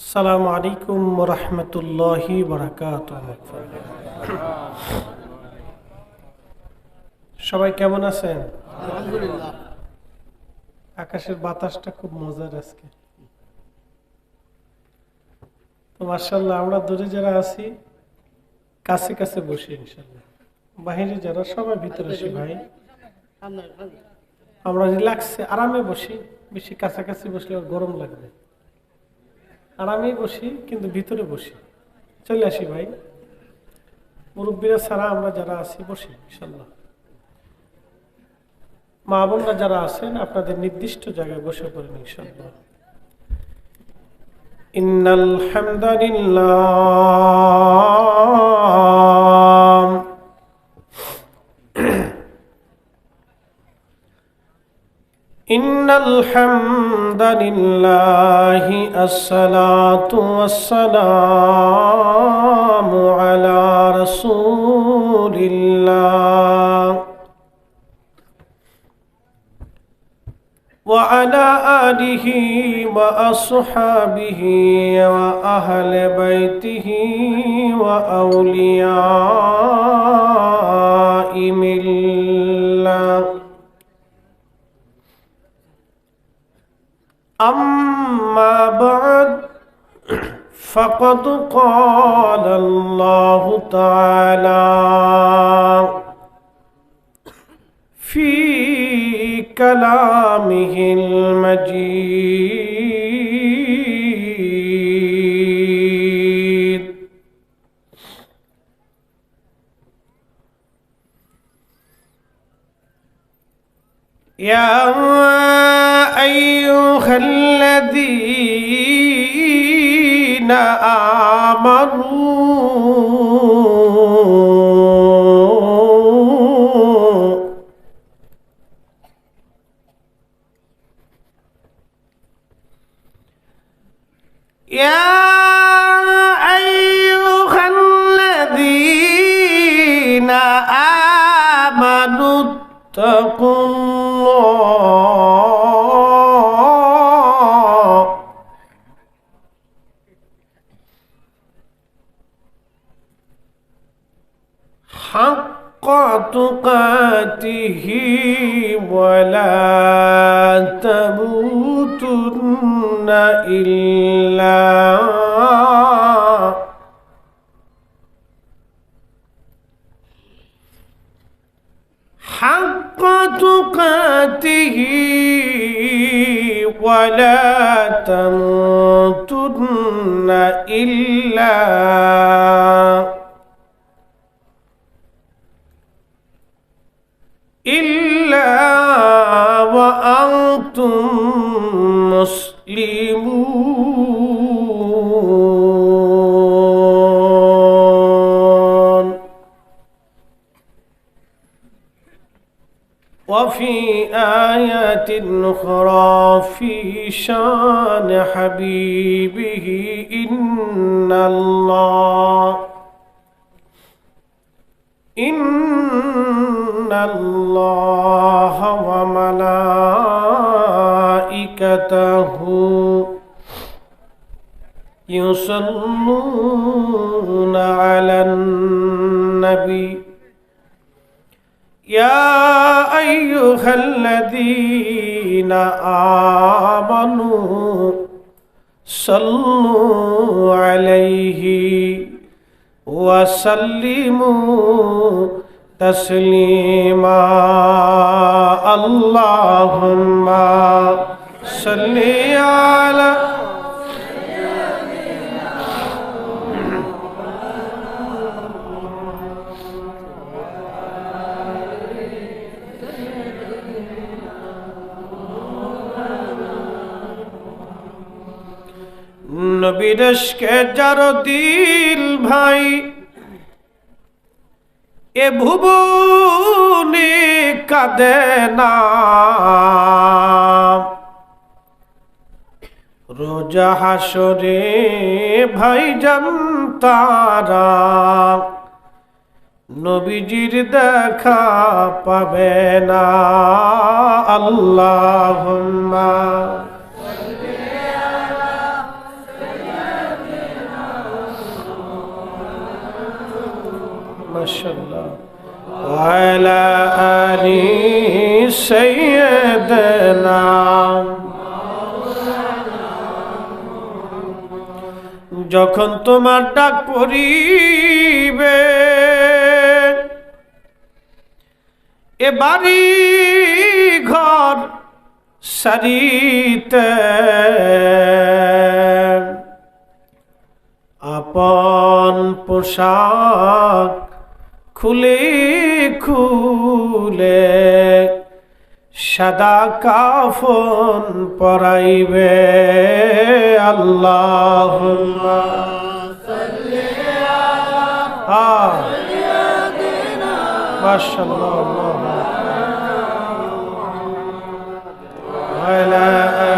আসসালামু আলাইকুম ওয়া রাহমাতুল্লাহি ওয়া বারাকাতুহু। সবাই কেমন আছেন? আলহামদুলিল্লাহ। আকাশের বাতাসটা খুব মজার আজকে। তো মাশাআল্লাহ, আমরা দূরে যারা আছি কাছে কাছে বসি, ইনশাআল্লাহ বাহিরে যারা সবাই ভিতরে আসি ভাই, আমরা রিল্যাক্সে আরামে বসি। বেশি কাছাকাছি বসলে গরম লাগবে। আরামেই বসি, কিন্তু ভিতরে বসি। চলে আসি ভাই, মুরব্বীরা ছাড়া আমরা যারা আছি বসি ইনশাআল্লাহ। মা বোনরা যারা আছেন আপনাদের নির্দিষ্ট জায়গায় বসে পড়েন ইনশাআল্লাহ। ইন্নাল হামদালিল্লাহ ইন্নাল হামদালিল্লাহি আসসালাতু ওয়াসসালামু আলা রাসূলিল্লাহ وعلى آله وأصحابه وأهل بيته وأولياء ملة. أما بعد، فقد قال الله تعالى في كلامه المجيد: يا أيها الذين آمنوا اتقوا الله حق تقاته ولا تموتن إلا حق تقاته ولا تموتن إلا وأنتم مسلمون. وفي آيات أخرى في شان حبيبه: إن الله وملائكته يصلون على النبي يا أيها الذين آمنوا صلوا عليه وسلموا تسليما. اللهم صل على নবীর ইশকে যার দিল ভাই, এ ভুবনে কাঁদে না। রোজা হাসরে ভাইজান তারা নবীজির দেখা পাবে না। আল্লাহুম্মা মাশাআল্লাহ ওয়া আলা আলি সাইয়্যিদিনা যখন তোমার ডাক পড়িবে এ বাড়ি ঘর সারিতে আপন পোশাক খুলে খুলে সাদা কাফন পরাইবে আল্লাহুম্মা সাল্লি আলা সাইয়্যিদিনা মাশাআল্লাহ ওয়া আলা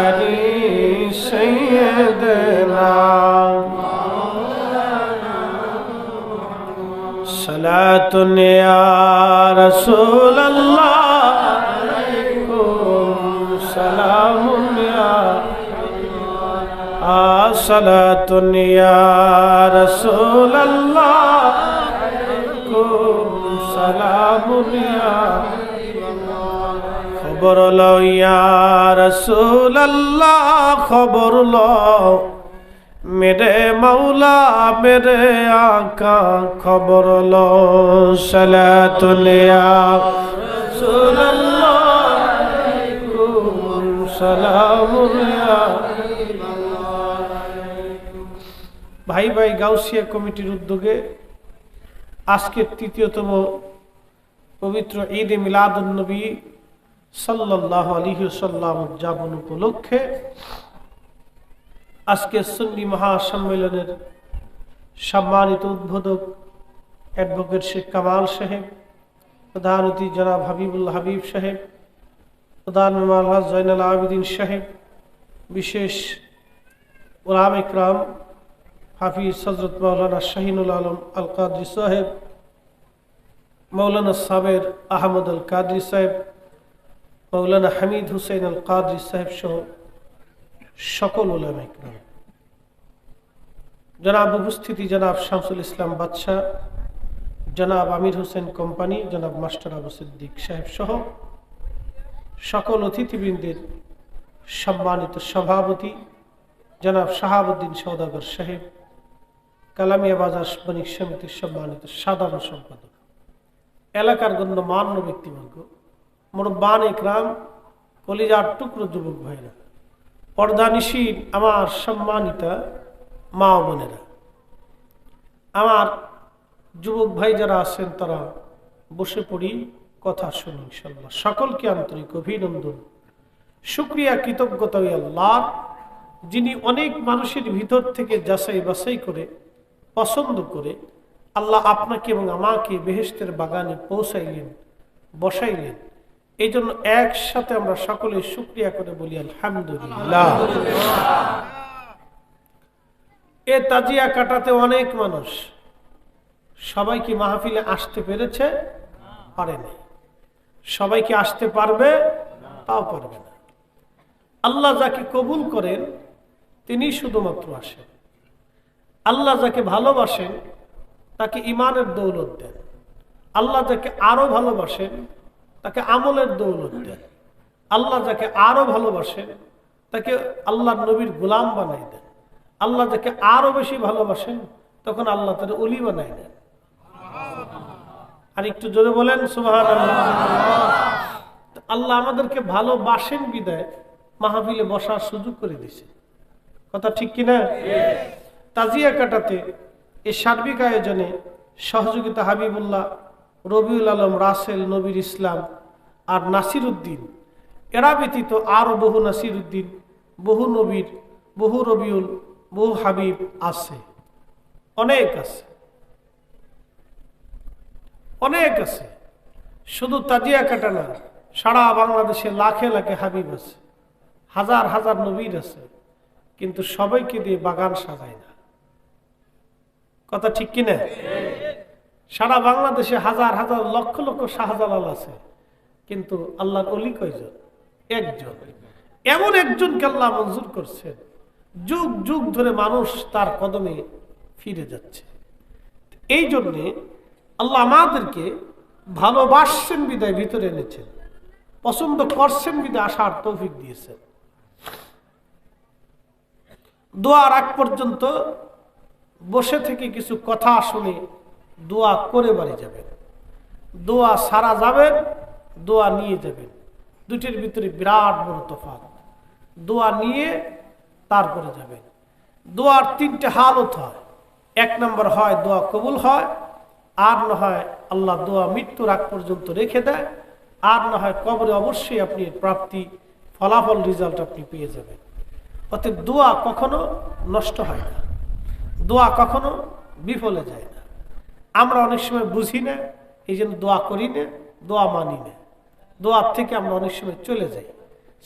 আলি সাইয়্যিদিনা সালাতুন ইয়া রাসূলুল্লাহ সালামুন ইয়া সালাতুন ইয়া রাসূলুল্লাহ সালামুন ইয়া খবর লও ইয়া রাসূলুল্লাহ খবর লও मेरे मौला मेरे आका खबर लो सलातुन या रसूलल्लाह सलामुन या भाई भाई गाउसिया कमिटिर उद्योगे आजकेर तृतीयतम पवित्र ईद ए मिलादुन नबी सल्लल्लाहु अलैहि वसल्लम उद्यापन उपलक्षे আজকে সুন্নি মহাসম্মেলনের সম্মানিত উদ্বোধক অ্যাডভোকেট শেখ কামাল সাহেব, প্রধান অতিথি জনাব হাবিবুল হাবিব সাহেব, প্রধান মেহমান হযরত জয়নুল আবেদিন সাহেব, বিশেষ উলামা ইকরাম হাফিজ হযরত মাওলানা শাহিনুল আলম আল কাদরি সাহেব, মাওলানা সাবের আহমদ আল কাদরি সাহেব, মাওলানা হামিদ হুসেন আল কাদরি সাহেব সহ সকল উলামা ইকরাম, জনাব উপস্থিতি জনাব শামসুল ইসলাম বাদশাহ, জনাব আমির হোসেন কোম্পানি, জনাব মাস্টার আবু সিদ্দিক সাহেব সহ সকল অতিথিবৃন্দের সম্মানিত সভাপতি জনাব শাহাবুদ্দিন সওদাগর সাহেব, কালামিয়া বাজার বণিক সমিতির সম্মানিত সাধারণ সম্পাদক, এলাকার গণ্যমান্য ব্যক্তিবর্গ, মুরব্বান ইকরাম, কলিজার টুকরো যুবক ভাইরা, পর্দানিশীন আমার সম্মানিতা মা বোনেরা, আমার যুবক ভাই যারা আছেন তারা বসে পড়ি, কথা শুনি ইনশাআল্লাহ। সকলকে আন্তরিক অভিনন্দন, শুকরিয়া, কৃতজ্ঞতা ওই আল্লাহ যিনি অনেক মানুষের ভিতর থেকে যাচাই বাছাই করে পছন্দ করে আল্লাহ আপনাকে এবং আমাকে বেহেশতের বাগানে পৌঁছাইলেন, বসাইলেন। এই জন্য একসাথে আমরা সকলে শুকরিয়া করে বলি আলহামদুলিল্লাহ। এ তাজিয়া কাটাতে অনেক মানুষ, সবাই কি মাহফিলে আসতে পেরেছে? পারে নাই। সবাই কি আসতে পারবে? তাও পারবে না। আল্লাহ যাকে কবুল করেন তিনি শুধুমাত্র আসেন। আল্লাহ যাকে ভালোবাসেন তাকে ইমানের দৌলত দেন। আল্লাহ যাকে আরো ভালোবাসেন তাকে আমলের দৌলত দেন। আল্লাহ যাকে আরো ভালোবাসেন তাকে আল্লাহর নবীর গোলাম বানাই দেন। আল্লাহ যাকে আরো বেশি ভালোবাসেন তখন আল্লাহ তার ওলি বানাই দেন। আর একটু জোরে বলেন সুবহানাল্লাহ। আল্লাহ আমাদেরকে ভালোবাসেন বিদায় মাহফিলে বসার সুযোগ করে দিয়েছে। কথা ঠিক কিনা? তাজিয়া কাটাতে এই সার্বিক আয়োজনে সহযোগিতা হাবিবুল্লাহ, রবিউল আলম, রাসেল, নবীর ইসলাম আর নাসির উদ্দিন, এরা ব্যতীত আরো বহু নাসির উদ্দিন, বহু নবীর, বহু রবিউল, বহু হাবিব আছে, অনেক আছে, অনেক আছে। শুধু তাজিয়া কাটা না, সারা বাংলাদেশে লাখে লাখে হাবিব আছে, হাজার হাজার নবীর আছে, কিন্তু সবাইকে দিয়ে বাগান সাজায় না। কথা ঠিক কিনা? সারা বাংলাদেশে হাজার হাজার লক্ষ লক্ষ শাহজালাল আছে, কিন্তু আল্লাহর ওলি কয়জন? একজন। এমন একজনকে আল্লাহ মঞ্জুর করছেন, যুগ যুগ ধরে মানুষ তার কদমে ফিরে যাচ্ছে। এই জন্যে আল্লাহ আমাদেরকে ভালোবাসছেন বিদায় ভিতরে এনেছেন, পছন্দ করছেন বিদায় আসার তৌফিক দিয়েছেন। দোয়ার আগ পর্যন্ত বসে থেকে কিছু কথা শুনে দোয়া করে বাড়ি যাবেন, দোয়া সারা যাবেন, দোয়া নিয়ে যাবেন, দুটির ভিতরে বিরাট বড় তফাৎ। দোয়া নিয়ে তারপরে যাবেন। দোয়ার তিনটে হালত হয়। এক নম্বর হয় দোয়া কবুল হয়, আর না হয় আল্লাহ দোয়া মৃত্যুর আগ পর্যন্ত রেখে দেয়, আর না হয় কবরে অবশ্যই আপনি প্রাপ্তি ফলাফল রেজাল্ট আপনি পেয়ে যাবেন। অতএব দোয়া কখনো নষ্ট হয় না, দোয়া কখনো বিফলে যায় না। আমরা অনেক সময় বুঝি না, এই জন্য দোয়া করি না, দোয়া মানি না। দোয়ার থেকে আমরা অনেক সময় চলে যাই,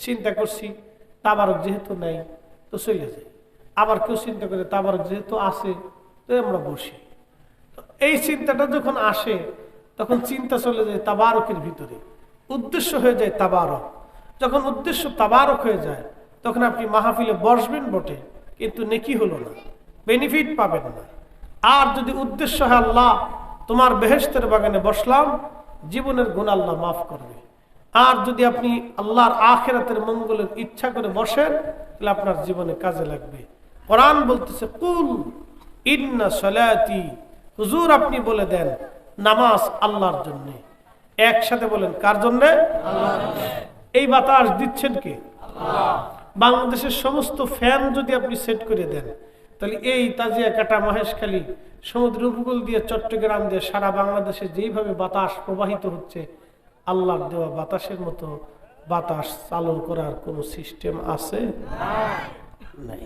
চিন্তা করছি তাবারক যেহেতু নাই তো চলে যাই। আবার কেউ চিন্তা করে তাবারক যেহেতু আসে তো আমরা বসি। এই চিন্তাটা যখন আসে তখন চিন্তা চলে যায় তাবারকের ভিতরে, উদ্দেশ্য হয়ে যায় তাবারক। যখন উদ্দেশ্য তাবারক হয়ে যায় তখন আপনি মাহফিলে বসবেন বটে, কিন্তু নেকি হলো না, বেনিফিট পাবেন না। আর যদি উদ্দেশ্য হয় আল্লাহ তোমার বেহেশতের বাগানে বসলাম, জীবনের গুনাহ আল্লাহ মাফ করবে। আর যদি আপনি আল্লাহর আখিরাতের মঙ্গলের ইচ্ছা করে বসেন তাহলে আপনার জীবনে কাজে লাগবে। কোরআন বলতেছে কুল ইন্না সালাতি, হুজুর আপনি বলে দেন নামাজ আল্লাহর জন্য। একসাথে বলেন কার জন্য? আল্লাহর জন্য। এই বাতাস দিচ্ছেন কে? আল্লাহ। বাংলাদেশের সমস্ত ফ্যান যদি আপনি সেট করে দেন তাহলে এই তাজিয়া কাটা মহেশখালী সমুদ্র উপকূল দিয়ে চট্টগ্রাম দিয়ে সারা বাংলাদেশে যেইভাবে বাতাস প্রবাহিত হচ্ছে, আল্লাহর দেওয়া বাতাসের মতো বাতাস চালু করার কোন সিস্টেম আছে? নাই।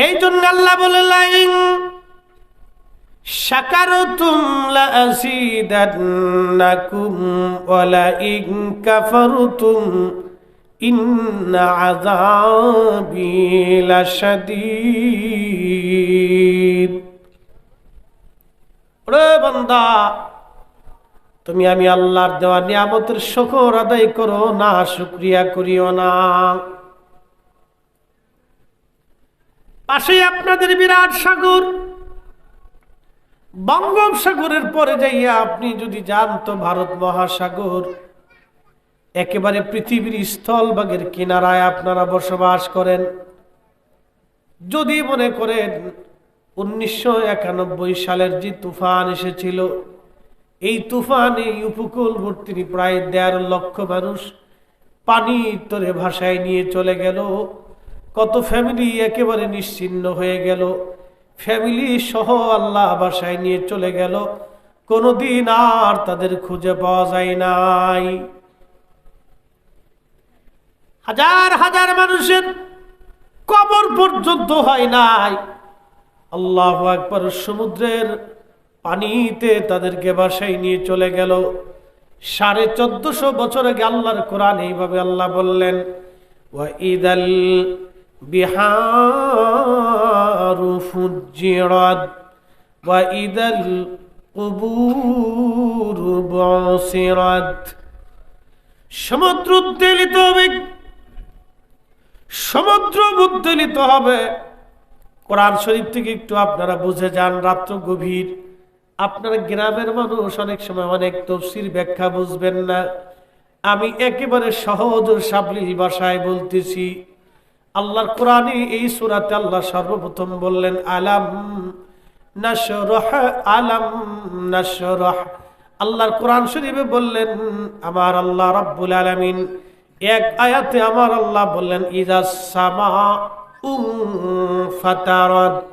এই জন্য আল্লাহ বলে লাইন শাকারতুম লাযীদান্নাকুম ওয়া লাইন কাফারতুম ইন্না আযাবি লাশাদীদ। ওরে বান্দা, তুমি আমি আল্লাহর দেওয়া নিয়ামতের শুকর আদায় করো না, শুকরিয়া করিও না। পাশে আপনাদের বিরাট সাগর, বঙ্গোপসাগরের পরে যাইয়া আপনি যদি যান তো ভারত মহাসাগর। একেবারে পৃথিবীর স্থলভাগের কিনারায় আপনারা বসবাস করেন। যদি মনে করেন 1991 সালের যে তুফান এসেছিল, এই তুফানে এই উপকূলবর্তী প্রায় 1.5 লক্ষ মানুষ পানির তরে ভাসায় নিয়ে চলে গেল। কত ফ্যামিলি একেবারে নিশ্চিহ্ন হয়ে গেল, ফ্যামিলি সহ আল্লাহ ভাসায় নিয়ে চলে গেল। কোনদিন আর তাদের খুঁজে পাওয়া যায় নাই। হাজার হাজার মানুষের কবর পর্যন্ত হয় নাই। আল্লাহু আকবার। সমুদ্রের পানিতে তাদেরকে ভাসায় নিয়ে চলে গেল। 1450 বছর আগে আল্লাহর কোরআন এইভাবে আল্লাহ বললেন, ওয়া ইদাল বিহারু ফুজ্জিরাত ওয়া ইদাল কুবুরু বুসিরাত। সমুদ্র উদ্বেলিত হবে, সমুদ্র উদ্বেলিত হবে। কোরআন শরীফ থেকে একটু আপনারা বুঝে যান। রাত্র গভীর, আপনারা গ্রামের মানুষ অনেক সময় অনেক তাফসীর ব্যাখ্যা বুঝবেন না। আমি একেবারে সহজ ও সাবলীল ভাষায় বলতেছি। আল্লাহর কোরআনে এই সূরাতে আল্লাহ সর্বপ্রথম বললেন আলাম নাশরাহ, আলাম নাশরাহ। আল্লাহর কোরআন শরীফে বললেন আমার আল্লাহ রাব্বুল আলামিন এক আয়াতে আমার আল্লাহ বললেন ইযাস সামাউ ফাতারাত,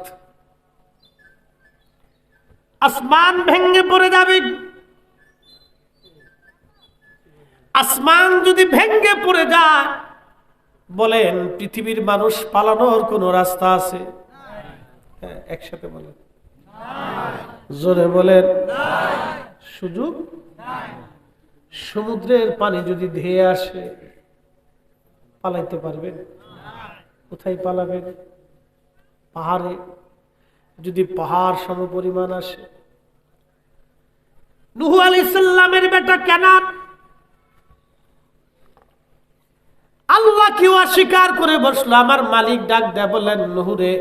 আসমান ভেঙে পড়ে যাবে। আসমান যদি ভেঙে পড়ে যায়, বলেন পৃথিবীর মানুষ পালানোর কোন রাস্তা আছে? হ্যাঁ, একসাথে বলেন, জোরে বলেন, সুযোগ। সমুদ্রের পানি যদি ধেয়ে আসে, পালাইতে পারবেন? কোথায় পালাবেন? পাহাড়ে। যদি পাহাড় সমপরিমাণ আসে। নূহ আলাইহিস সালামের বেটা কানান আল্লাহ কেউ অস্বীকার করে বসলো। আমার মালিক ডাক দেয় বললেন, নূহ রে,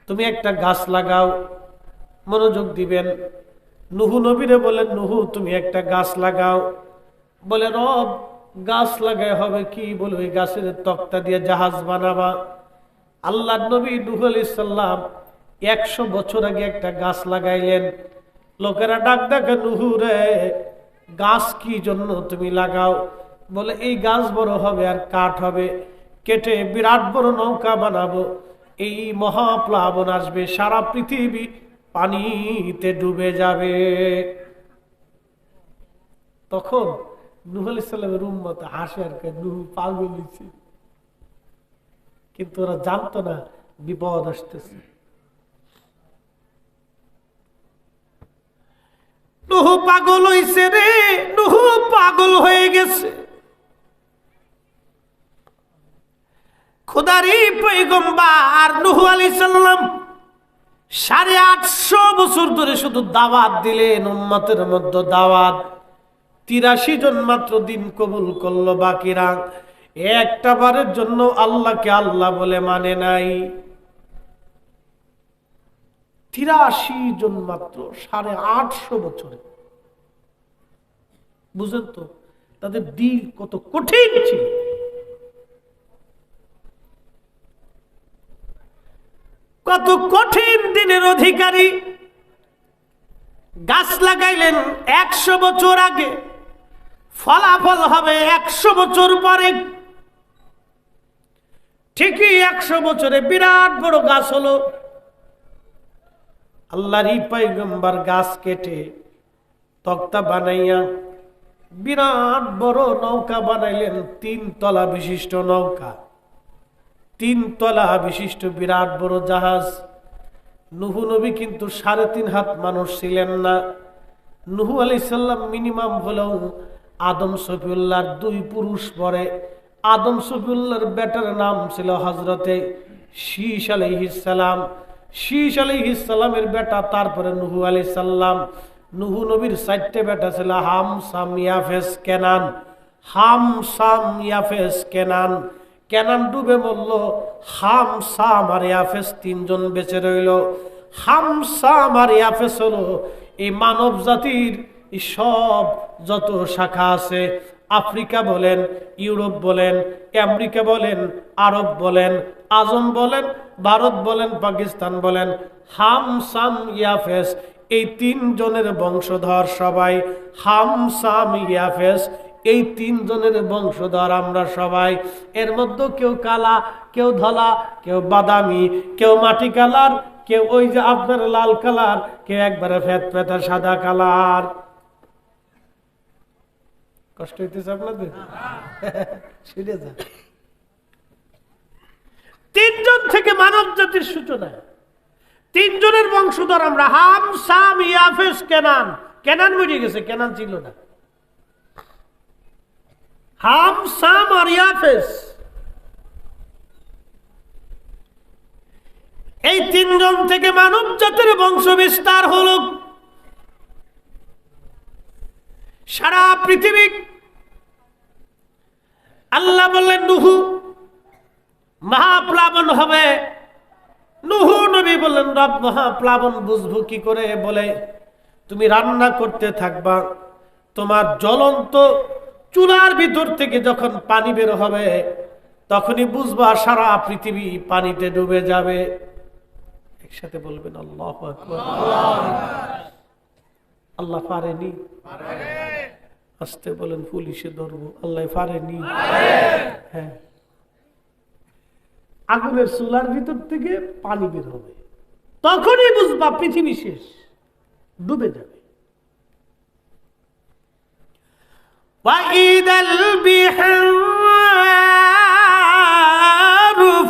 তুমি একটা গাছ লাগাও, মনোযোগ দিবেন। নুহু নবীরে বলেন, নুহু তুমি একটা গাছ লাগাও। বলে, রব গাছ লাগায় হবে কি? বলে, ওই গাছের তক্তা দিয়ে জাহাজ বানাবা। আল্লাহ নবী নূহ আলাইহিস সালাম 100 বছর আগে একটা গাছ লাগাইলেন। লোকেরা ডাক ডাকে, নুহু রে, গাছ কি জন্য তুমি লাগাও? বলে, এই গাছ বড় হবে আর কাঠ হবে, কেটে বিরাট বড় নৌকা বানাবো। এই মহাপ্লাবন আসবে, সারা পৃথিবী পানিতে ডুবে যাবে। তখন নূহ আলাইহিস সালামের উম্মত হাসে আর কয়, নূহ পাগল হইছে। কিন্তু ওরা জানতো না বিপদ আসতেছে। নূহ পাগল হইছে রে, নূহ পাগল হয়ে গেছে। খোদারই পয়গম্বর নূহ আলাইহিস সালাম 850 বছর ধরে শুধু দাওয়াত দিলেন, উম্মতের মধ্যে দাওয়াত। 83 জন মাত্র দিন কবুল করলো, বাকিরা একটা বারের জন্য আল্লাহকে আল্লাহ বলে মানে নাই। 83 জন মাত্র 850 বছরে। বুঝেন তো তাদের দিল কত কঠিন ছিল। কত কঠিন দিনের অধিকারী। গাছ লাগাইলেন 100 বছর আগে, ফলাফল হবে 100 বছর পরে। ঠিকই 100 বছরে বিরাট বড় গাছ হলো। আল্লাহর পয়গম্বর গাছ কেটে তক্তা বানাইয়া বিরাট বড় নৌকা বানাইলেন। 3 তলা বিশিষ্ট নৌকা, 3 তলা বিশিষ্ট বিরাট বড় জাহাজ। নূহ নবী কিন্তু 3.5 হাত মানুষ ছিলেন না। নূহ আলাইহিস সালাম মিনিমাম হলেও আদম সফিউল্লাহর 2 পুরুষ পরে। আদম সফিউল্লাহর বেটার নাম ছিল হযরতে শীশ আলাইহিস সালাম। শীশ আলাইহিস সালামের বেটা, তারপরে নূহ আলাইহিস সালাম। নূহ নবীর 4টে বেটা ছিল, হাম, সাম, ইয়াফেস, কেনান। হাম, সাম, ইয়াফেস, কেনান। কেনান ডুবে মরল। হাম, সাম আর ইয়াফেস 3 জন বেঁচে রইল। হাম, সাম আর ইয়াফেস হলো এই মানব জাতির সব যত শাখা আছে, আফ্রিকা বলেন, ইউরোপ বলেন, আমেরিকা বলেন, আরব বলেন, আজম বলেন, ভারত বলেন, পাকিস্তান বলেন, হাম, সাম, ইয়াফেস এই 3 জনের বংশধর সবাই। হাম, সাম, ইয়াফেস এই 3 জনের বংশধর আমরা সবাই। এর মধ্যে কেউ কালা, কেউ ধলা, কেউ বাদামি, কেউ মাটি কালার, কেউ ওই যে আপনার লাল কালার, কেউ একবারে ফেত ফেতা সাদা কালার। কষ্ট হইতেছে আপনাদের? সেটা যা 3 জন থেকে মানব জাতির সূচনা। 3 জনের বংশধর আমরা, হাম, সাম, ইয়াফেস, কেনান। কেনান মরে গেছে, কেনান ছিল না। হাম, সাম আর ইয়াফেস এই 3 জন থেকে মানব জাতির বংশ বিস্তার হলো। সারা পৃথিবী আল্লাহ বললেন, নূহ মহাপ্লাবন হবে। নূহ নবী বললেন, রব মহাপ্লাবন বুঝবো কি করে? বলে, তুমি রান্না করতে থাকবা, তোমার জ্বলন্ত চুলার ভিতর থেকে যখন পানি বের হবে তখনই বুঝবা সারা পৃথিবী পানিতে ডুবে যাবে। একসাথে বলবেন আল্লাহু আকবার। আল্লাহ পারেনি? আস্তে বলেন, পুলিশে ধরবো। আল্লাহ পারেনি? হ্যাঁ, আগুনের চুলার ভিতর থেকে পানি বের হবে, তখনই বুঝবা পৃথিবী শেষ, ডুবে যাবে। وَإِذَا الْبِحَارُ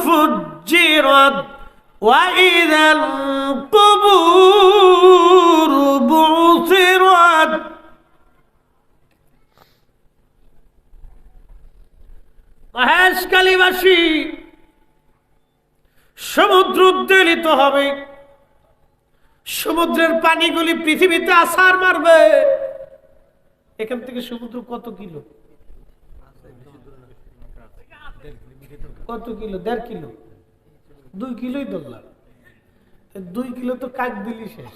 فُجِّرَتْ وَإِذَا الْقُبُورُ بُعْثِرَتْ। মহেশখালীবাসী সমুদ্র উদ্বেলিত হবে, সমুদ্রের পানিগুলি পৃথিবীতে আছাড় মারবে। এখান থেকে সমুদ্র কত কিলো? কত কিলো? 1.5 কিলো, 2 কিলোই ধরলাম। 2 কিলো তো কাক দিলি শেষ।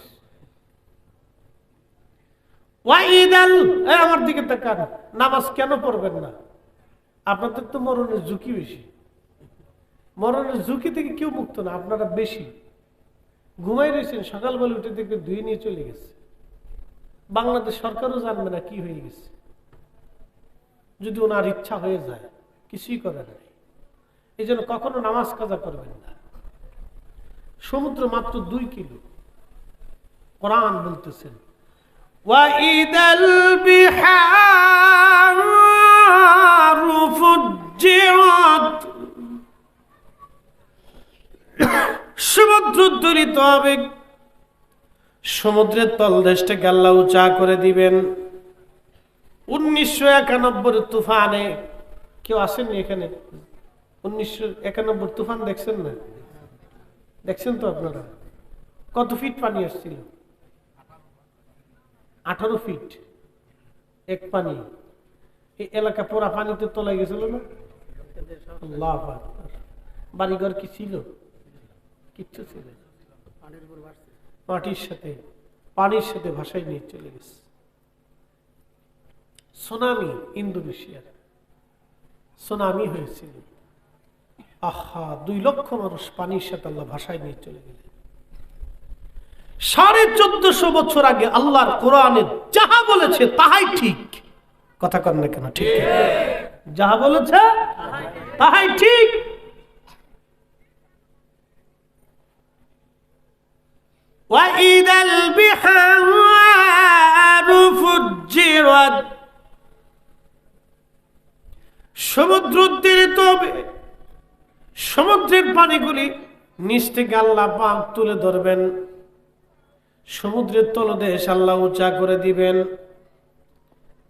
ওয়াইদাল, আমার দিকে তাকান, নামাজ কেন পড়বেন না? আপনাদের তো মরণের ঝুঁকি বেশি। মরণের ঝুঁকি থেকে কেউ মুক্ত না, আপনারা বেশি। ঘুমাই রয়েছেন, সকালবেলা উঠে দেখবে ধুয়ে নিয়ে চলে গেছে। বাংলাদেশ সরকারও জানবে না কি হয়ে গেছে, যদি ওনার ইচ্ছা হয়ে যায়, কিছুই করে নাই। এই জন্য কখনো নামাজ কাজা করবেন না। সমুদ্র মাত্র 2 কিলো। কোরআন বলতেছেন ওয়াইদাল বিহারু ফুজ্জিরাত, সমুদ্র উদ্দোলিত হবে, সমুদ্রের তলদেশটাকে আল্লাহ উঁচা করে দিবেন। 1991 তুফানে, কেউ আসেননি এখানে? 1991 তুফান দেখছেন না? দেখছেন তো আপনারা? কত ফিট পানি আসছিল? 18 ফিট এক পানি। এই এলাকা পুরা পানিতে তলায় গেছিল না? আল্লাহু আকবার। বাড়িঘর কি ছিল? কিচ্ছু ছিল না। মাটির সাথে পানির সাথে ভাসায় নিয়ে চলে গেছে। সুনামি, ইন্দোনেশিয়ার সুনামি হয়েছিল। আহা, 2 লক্ষ মানুষ পানির সাথে আল্লাহ ভাসায় নিয়ে চলে গেলেন। 1450 বছর আগে আল্লাহর কোরআনে যাহা বলেছে তাহাই ঠিক। কথা কন না কেন? ঠিক, যাহা বলেছে তাহাই ঠিক। ওয়াইদাল বিহারু ফুজ্জিরাত, সমুদ্র উদ্দীরিত হবে। সমুদ্রের পানিগুলি নিচ থেকে আল্লাহ পাক তুলে ধরবেন, সমুদ্রের তলদেশ আল্লাহ উঁচা করে দিবেন।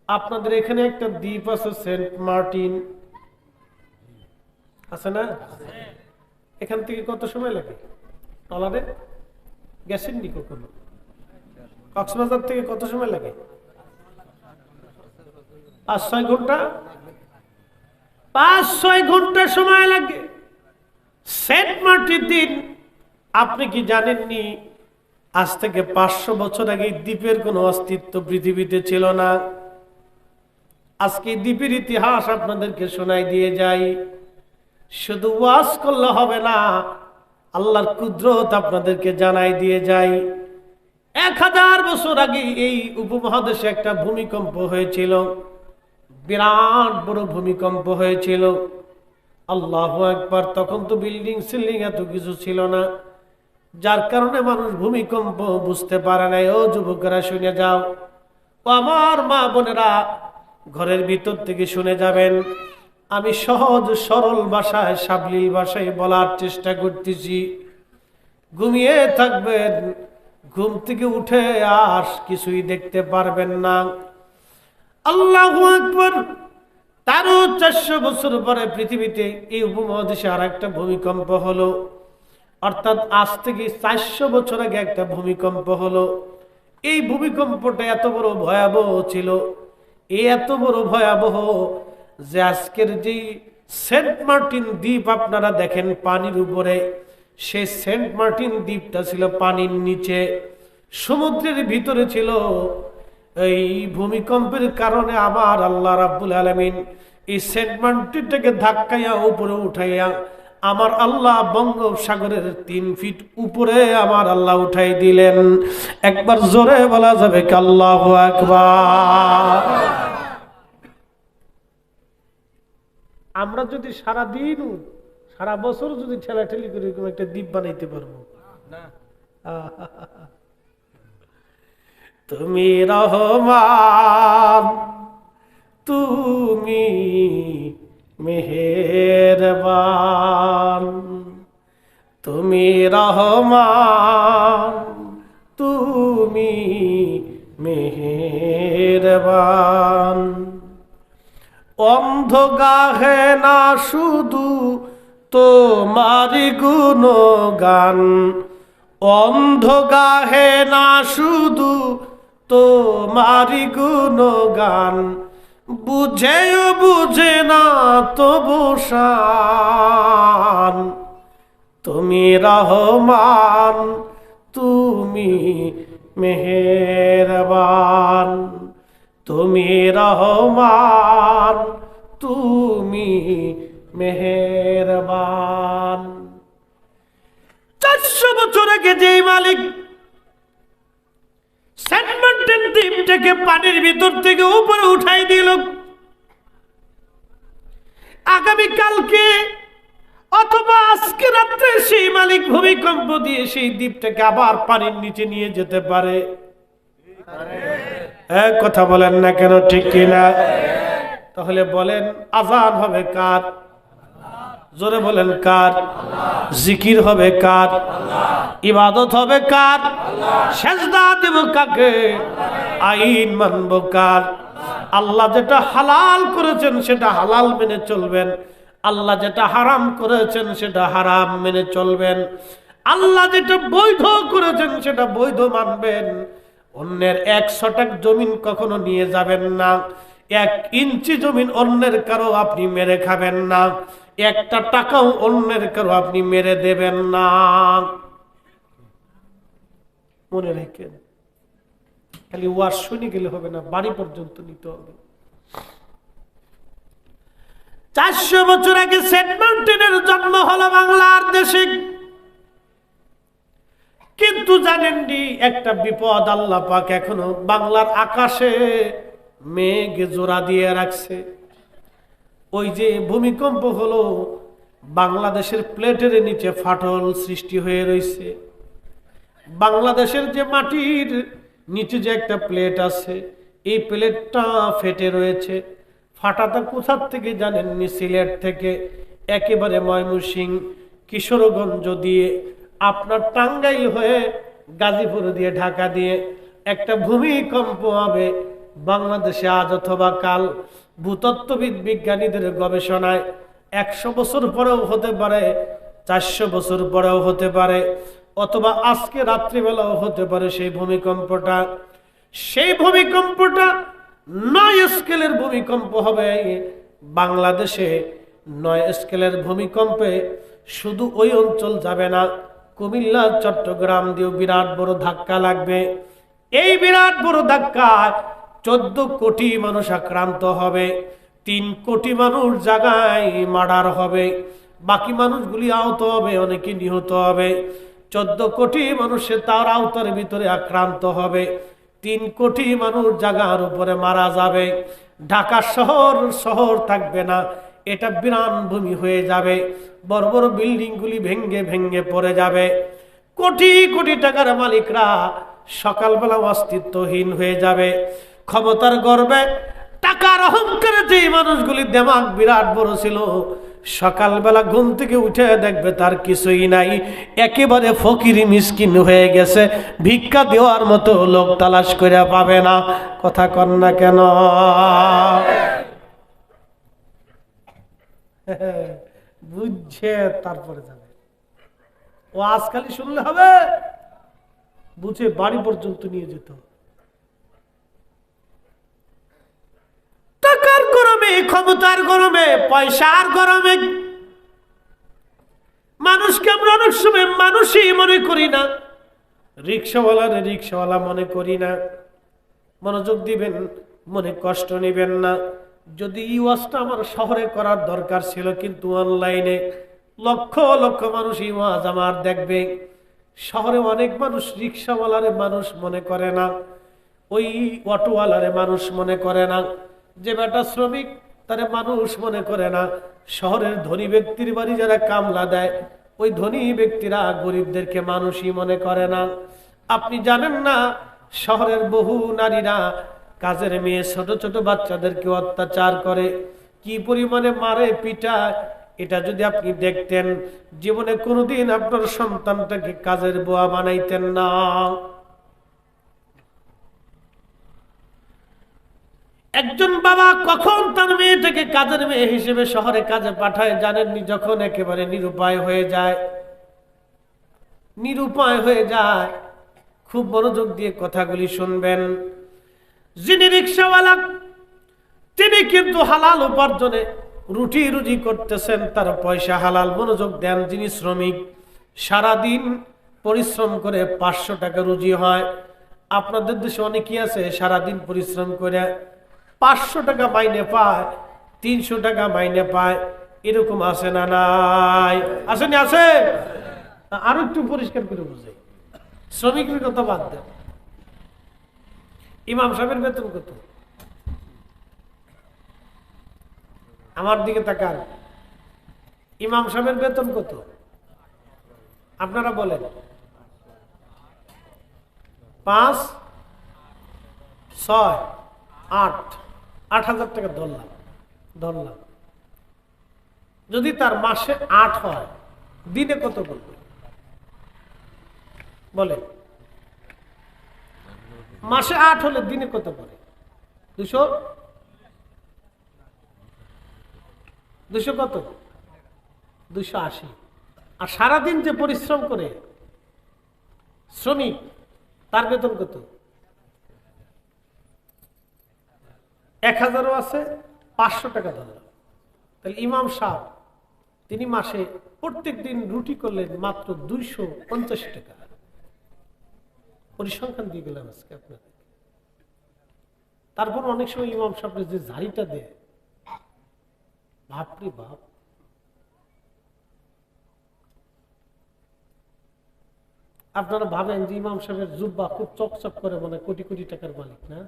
আপনাদের এখানে একটা দ্বীপ আছে, সেন্ট মার্টিন আছে না? এখান থেকে কত সময় লাগে ট্রলারে? গেছেন নি কখনো? কক্সবাজার থেকে কত সময় লাগে? 5-6 ঘন্টা। 5-6 ঘন্টা সময় লাগে। সেন্ট মার্টিন দ্বীপ, আপনি কি জানেননি আজ থেকে 500 বছর আগে দ্বীপের কোনো অস্তিত্ব পৃথিবীতে ছিল না। আজকে দ্বীপের ইতিহাস আপনাদেরকে শোনাই দিয়ে যাই। শুধু ওয়াজ করলে হবে না, আল্লাহর কুদরত আপনাদেরকে জানাই দিয়ে যাই। 1000 বছর আগে এই উপমহাদেশে একটা ভূমিকম্প হয়েছিল, বিরাট বড় ভূমিকম্প হয়েছিল। আল্লাহু আকবার। তখন তো বিল্ডিং সিল্ডিং এত কিছু ছিল না, যার কারণে মানুষ ভূমিকম্প বুঝতে পারে নাই। ও যুবকেরা শুনে যাও, ও আমার মা বোনেরা ঘরের ভিতর থেকে শুনে যাবেন। আমি সহজ সরল ভাষায়, সাবলীল ভাষায় বলার চেষ্টা করতেছি। ঘুমিয়ে থাকবেন, ঘুম থেকে উঠে আর কিছুই দেখতে পারবেন না। আল্লাহু আকবার। তারও 400 বছর পরে পৃথিবীতে এই উপমহাদেশে আর একটা ভূমিকম্প হলো। অর্থাৎ আজ থেকে 400 বছর আগে একটা ভূমিকম্প হলো। এই ভূমিকম্পটা এত বড় ভয়াবহ ছিল, এত বড় ভয়াবহ যে আজকের যে সেন্ট মার্টিন দ্বীপ আপনারা দেখেন পানির উপরে, সেই সেন্ট মার্টিন দ্বীপটা ছিল পানির নিচে, সমুদ্রের ভিতরে ছিল। এই ভূমিকম্পের কারণে আমার আল্লাহ রাব্বুল আলামিন এই সেন্ট মার্টিনটাকে ধাক্কাইয়া উপরে উঠাইয়া আমার আল্লাহ বঙ্গোপসাগরের 3 ফিট উপরে আমার আল্লাহ উঠাই দিলেন। একবার জোরে বলা যাবে কি আল্লাহু আকবার। আমরা যদি সারা দিন সারা বছর যদি ঠেলাঠেলি করে এরকম একটা দ্বীপ বানাইতে পারবো না। তুমি রহমান, তুমি মেহেরবান, তুমি রহমান, তুমি মেহেরবান। অন্ধ গাহে না শুধু তোমারি গুণগান, অন্ধ গাহে না শুধু তোমারি গুণগান, বুঝেও বুঝে না তবু শান। তুমি রহমান, তুমি মেহেরবান, তুমি রহমান, তুমি মেহেরবান। 400 বছর আগে যেই মালিক সেন্ট মার্টিন দ্বীপটাকে পানির ভিতর থেকে উপরে উঠাই দিল, আগামীকালকে অথবা আজকে রাত্রে সেই মালিক ভূমিকম্প দিয়ে সেই দ্বীপটাকে আবার পানির নিচে নিয়ে যেতে পারে। কথা বলেন না কেন, ঠিক কিনা? তাহলে বলেন আযান হবে কার? জোরে বলেন কার? জিকির হবে কার? ইবাদত হবে কার? সেজদা দেব কাকে? আইন মানব কার? আল্লাহ যেটা হালাল করেছেন সেটা হালাল মেনে চলবেন, আল্লাহ যেটা হারাম করেছেন সেটা হারাম মেনে চলবেন, আল্লাহ যেটা বৈধ করেছেন সেটা বৈধ মানবেন। অন্যের 1 শতক জমিন কখনো নিয়ে যাবেন না, 1 ইঞ্চি জমিন অন্যের কারো আপনি মেরে খাবেন না, 1টা টাকাও অন্যের কারো আপনি মেরে দেবেন না। মনে রাখেন, খালি ওয়াজ শুনে গেলে হবে না, বাড়ি পর্যন্ত নিতে হবে। 400 বছর আগে সেন্ট মার্টিনের জন্ম হলো বাংলার দেশে। কিন্তু জানেননি একটা বিপদ, আল্লাহ পাক এখনো বাংলার আকাশে মেঘ জোড়া দিয়ে রাখছে। ওই যে ভূমিকম্প হলো, বাংলাদেশের প্লেটের নিচে ফাটল সৃষ্টি হয়ে রয়েছে। বাংলাদেশের যে মাটির নিচে যে একটা প্লেট আছে, এই প্লেটটা ফেটে রয়েছে। ফাটাটা কোথার থেকে জানেননি? সিলেট থেকে, একেবারে ময়মনসিংহ কিশোরগঞ্জ দিয়ে আপনার টাঙ্গাইল হয়ে গাজীপুর দিয়ে ঢাকা দিয়ে একটা ভূমিকম্প হবে বাংলাদেশে আজ অথবা কাল। ভূতত্ত্ববিদ বিজ্ঞানীদের গবেষণায় 100 বছর পরেও হতে পারে, 400 বছর পরেও হতে পারে, অথবা আজকে রাত্রিবেলাও হতে পারে সেই ভূমিকম্পটা। সেই ভূমিকম্পটা 9 স্কেলের ভূমিকম্প হবে বাংলাদেশে। 9 স্কেলের ভূমিকম্পে শুধু ওই অঞ্চল যাবে না, কুমিল্লা চট্টগ্রাম দিয়েও বিরাট বড় ধাক্কা লাগবে। এই বিরাট বড় ধাক্কায় 14 কোটি মানুষ আক্রান্ত হবে, 3 কোটি মানুষ জায়গায় মার্ডার হবে, বাকি মানুষগুলি আহত হবে, অনেকে নিহত হবে। 14 কোটি মানুষের তার আওতার ভিতরে আক্রান্ত হবে, 3 কোটি মানুষ জায়গার উপরে মারা যাবে। ঢাকা শহর থাকবে না, এটা বিরান ভূমি হয়ে যাবে। বড় বড় বিল্ডিংগুলি ভেঙ্গে ভেঙ্গে পড়ে যাবে। কোটি কোটি টাকার মালিকরা সকালবেলা অস্তিত্বহীন হয়ে যাবে। ক্ষমতার গর্বে টাকার অহংকারে যে মানুষগুলি দেমাগ বিরাট বড় ছিল, সকালবেলা ঘুম থেকে উঠে দেখবে তার কিছুই নাই, একেবারে ফকির মিসকিন হয়ে গেছে, ভিক্ষা দেওয়ার মতো লোক তালাশ করে পাবে না। কথা কন না কেন? বুঝছে তারপরে যাবে। ও আজকালই শুনলে হবে, বুঝে বাড়ি পর্যন্ত নিয়ে যেত। টাকার গরমে, ক্ষমতার গরমে, পয়সার গরমে মানুষকে আমরা অনেক সময় মানুষই মনে করি না, রিক্সাওয়ালারে রিক্সাওয়ালা মনে করি না। মনোযোগ দিবেন, মনে কষ্ট নেবেন না। যদি এই ওয়াজটা আমার শহরে করার দরকার ছিল, কিন্তু অনলাইনে লক্ষ লক্ষ মানুষ এই ওয়াজ আমার দেখবে। শহরে অনেক মানুষ রিক্সাওয়ালারে মানুষ মনে করে না, ওই অটোওয়ালারে মানুষ মনে করে না, যে বেটা শ্রমিক তারে মানুষ মনে করে না। শহরের ধনী ব্যক্তির বাড়ি যারা কামলা দেয়, ওই ধনী ব্যক্তিরা গরিবদেরকে মানুষই মনে করে না। আপনি জানেন না, শহরের বহু নারীরা কাজের মেয়ে ছোট ছোট বাচ্চাদেরকে অত্যাচার করে, কি পরিমাণে মারে পিটায়। এটা যদি আপনি দেখতেন, জীবনে কোনোদিন আপনার সন্তানটাকে কাজের বুয়া বানাইতেন না। একজন বাবা কখন তার মেয়েটাকে কাজের মেয়ে হিসেবে শহরে কাজে পাঠায় জানেননি? যখন একেবারে নিরুপায় হয়ে যায়। নিরুপায় হয়ে যায়। খুব মনোযোগ দিয়ে কথাগুলি শুনবেন। যিনি রিক্সাওয়ালা, তিনি কিন্তু হালাল উপার্জনে রুটি রুজি করতেছেন, তার পয়সা হালাল। মনোযোগ দেন। যিনি শ্রমিক, সারাদিন পরিশ্রম করে 500 টাকা রুজি হয়, আপনাদের দেশে অনেকেই আছে সারাদিন পরিশ্রম করে 500 টাকা মাইনে পায়, 300 টাকা মাইনে পায়, এরকম আছে না নাই? আসেনি? আছে? আরো একটু পরিষ্কার করে বুঝাই, শ্রমিকের কথা বাদ দেন। ইমাম সাহেবের বেতন কত? আমার দিকে তাকান, ইমাম সাহেবের বেতন কত আপনারা বলেন? 5, 6, 8,000 টাকা ধরলাম। যদি তার মাসে 8 হয়, দিনে কত করবে বলেন? মাসে 8 হলে দিনে কত করে? 200 কত? 280। আর সারাদিন যে পরিশ্রম করে শ্রমিক, তার বেতন কত? 1000ও আছে, 500 টাকা ধরলাম। তাহলে ইমাম সাহেব তিনি মাসে প্রত্যেক দিন রুটি করলেন মাত্র 250 টাকা। পরিসংখ্যান দিয়ে গেলাম আজকে আপনাদের। তারপর অনেক সময় ইমাম সাহেব যে ঝাড়িটা দেয়, বাপরে বাপ, আপনারা ভাবেন যে ইমাম সাহেবের জুব্বা খুব চকচক করে, মনে কোটি কোটি টাকার মালিক না?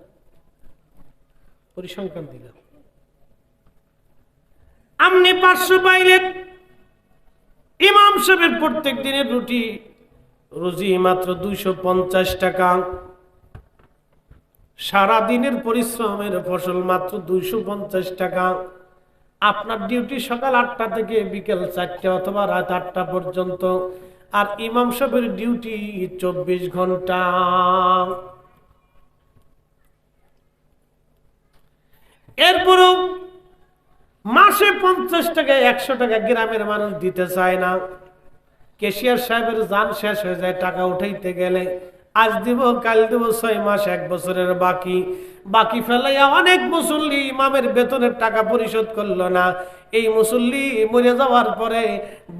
পরিসংখ্যান দিলাম। আপনি 500 পাইলেন, ইমাম সাহেবের প্রত্যেক দিনের রুজি মাত্র 250 টাকা। সারা দিনের পরিশ্রমের ফসল মাত্র 250 টাকা। আপনার ডিউটি সকাল 8টা থেকে বিকেল 4টা অথবা রাত 8টা পর্যন্ত, আর ইমাম সাহেবের ডিউটি 24 ঘন্টা। এরপরও মাসে 50 টাকা 100 টাকা গ্রামের মানুষ দিতে চায় না। ক্যাশিয়ার সাহেবের জান শেষ হয়ে যায় টাকা উঠাইতে গেলে, আজ দিব কাল দিব, 6 মাস 1 বছরের বাকি ফেলাইয়া অনেক মুসল্লি ইমামের বেতনের টাকা পরিশোধ করলো না। এই মুসল্লি মরে যাওয়ার পরে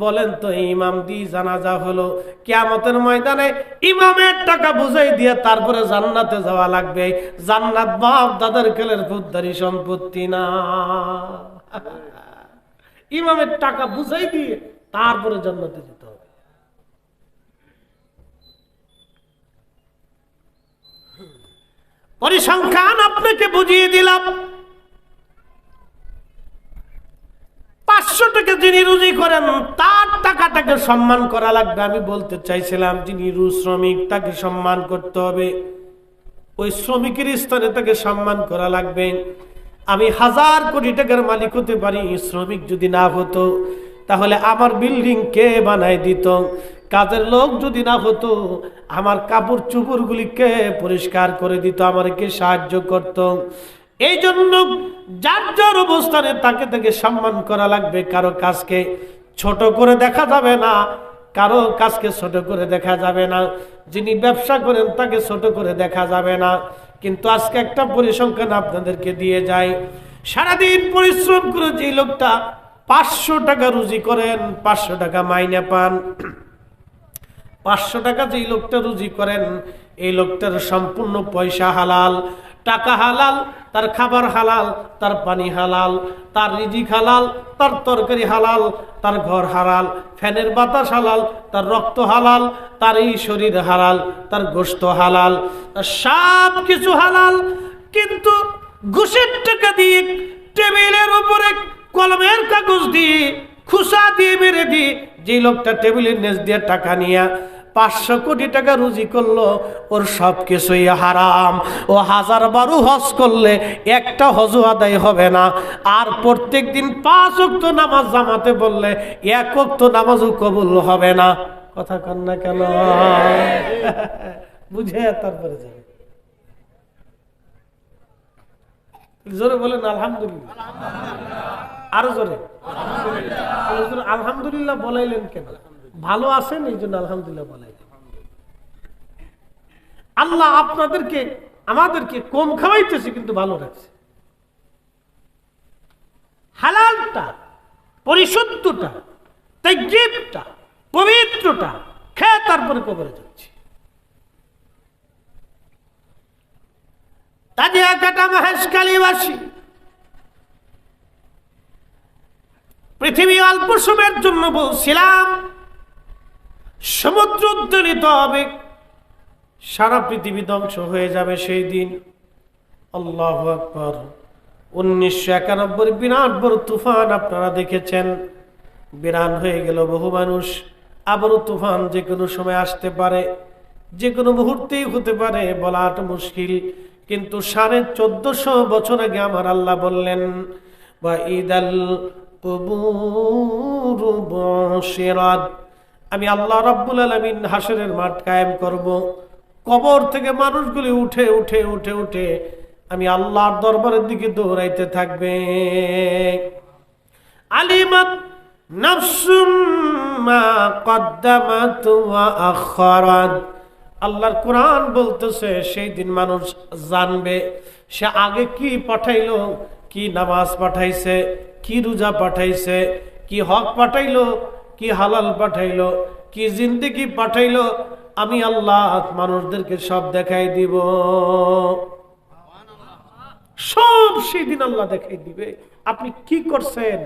বলেন তো, ইমাম দি জানাজা হলো, কিয়ামতের ময়দানে ইমামের টাকা বুঝাই দিয়ে তারপরে জান্নাতে যাওয়া লাগবে। জান্নাত বাপ দাদার খেলের ফুদ্দারি সম্পত্তি না। ইমামের টাকা বুঝাই দিয়ে তারপরে জান্নাতে যেতে হবে। পরিসংখ্যান আপনাকে বুঝিয়ে দিলাম। 500 টাকা যিনি রুজি করেন তার টাকাটাকে সম্মান করা লাগবে। আমি বলতে চাইছিলাম, যিনি শ্রমিক তাকে সম্মান করতে হবে, ওই শ্রমিকের স্থানে তাকে সম্মান করা লাগবে। আমি 1000 কোটি টাকার মালিক হতে পারি, শ্রমিক যদি না হতো তাহলে আমার বিল্ডিং কে বানাই দিত? কাজের লোক যদি না হতো আমার কাপড় চোপড়গুলি কে পরিষ্কার করে দিত? আমাকে সাহায্য করত। এই জন্য যার যার অবস্থানে তাকে তাকে সম্মান করা লাগবে। কারো কাজকে ছোট করে দেখা যাবে না, কারো কাজকে ছোট করে দেখা যাবে না। যিনি ব্যবসা করেন তাকে ছোট করে দেখা যাবে না। কিন্তু আজকে একটা পরিসংখ্যান আপনাদেরকে দিয়ে যায়, সারাদিন পরিশ্রম করে যে লোকটা 500 টাকা রুজি করেন, 500 টাকা মাইনে পান, 500 টাকা যেই লোকটা রুজি করেন এই লোকটার সম্পূর্ণ পয়সা হালাল, টাকা হালাল, তার খাবার হালাল, তার পানি হালাল, তার রিজিক হালাল, তার তরকারি হালাল, তার ঘর হালাল, ফ্যানের বাতাস হালাল, তার রক্ত হালাল, তার এই শরীর হালাল, তার গোশত হালাল, তার সব কিছু হালাল। কিন্তু ঘুষের টাকা দিয়ে টেবিলের উপরে কলমের কাগজ দিয়ে খুশা দিয়ে মেরে দিয়ে যে লোকটা টেবিলের নিচ দিয়ে টাকা নিয়ে 500 কোটি টাকা রুজি করলো, ওর সব কিছুই হারাম। ও 1000 হজ করলে একটা হজও আদায় হবে না। আর প্রত্যেক দিন 5 ওয়াক্ত নামাজ জামাতে বললে 1 ওয়াক্ত নামাজও কবুল হবে না। কথা কন না কেন? বুঝে তারপরে যাবে। জোরে বলেন আলহামদুলিল্লাহ। আরো জোরে আলহামদুলিল্লাহ বলাইলেন কেন? ভালো আছেন এই জন্য আলহামদুলিল্লাহ বলাইলেন। আল্লাহ আপনাদেরকে আমাদেরকে কম খাওয়াইতেছে কিন্তু ভালো রাখছে। হালালটা, পরিশুদ্ধটা, তাইয়্যিবটা, পবিত্রটা খেয়ে তারপরে কবরে যাচ্ছে। তাজিয়াকাটা মহেশখালীবাসী পৃথিবী অল্প সময়ের জন্য বলছিলাম সমুদ্র উদ্বেলিত হবে, সারা পৃথিবী ধ্বংস হয়ে যাবে সেই দিন। আল্লাহু আকবার। 1991 বিরাট বড় তুফান আপনারা দেখেছেন, বিরান হয়ে গেল বহু মানুষ। আবারও তুফান যে কোনো সময় আসতে পারে, যে কোনো মুহূর্তেই হতে পারে, বলাটা মুশকিল। কিন্তু 1450 বছর আগে আমার আল্লাহ বললেন, ওয়া ইদাল কুবুর বুশিরাত, আমি আল্লাহ রাব্বুল আলামিন হাসরের মাঠ কায়েম করব। কবর থেকে মানুষগুলি উঠে উঠে উঠে উঠে আমি আল্লাহর দরবারের দিকে দৌড়াইতে থাকবে। আলিমাত নাফসুম মা কদ্দামাত ওয়া আখারাত, আল্লাহর কোরআন বলতেছে সেই দিন মানুষ জানবে সে আগে কি পাঠাইলো, কি নামাজ পাঠাইছে, কি রোজা পাঠাইছে, কি হক পাঠাইলো, কি হালাল পাঠাইলো, কি জিন্দেগি পাঠাইলো। আমি আল্লাহ মানুষদেরকে সব দেখাই দিব, সব সেদিন আল্লাহ দেখাই দিবে। আপনি কি করছেন,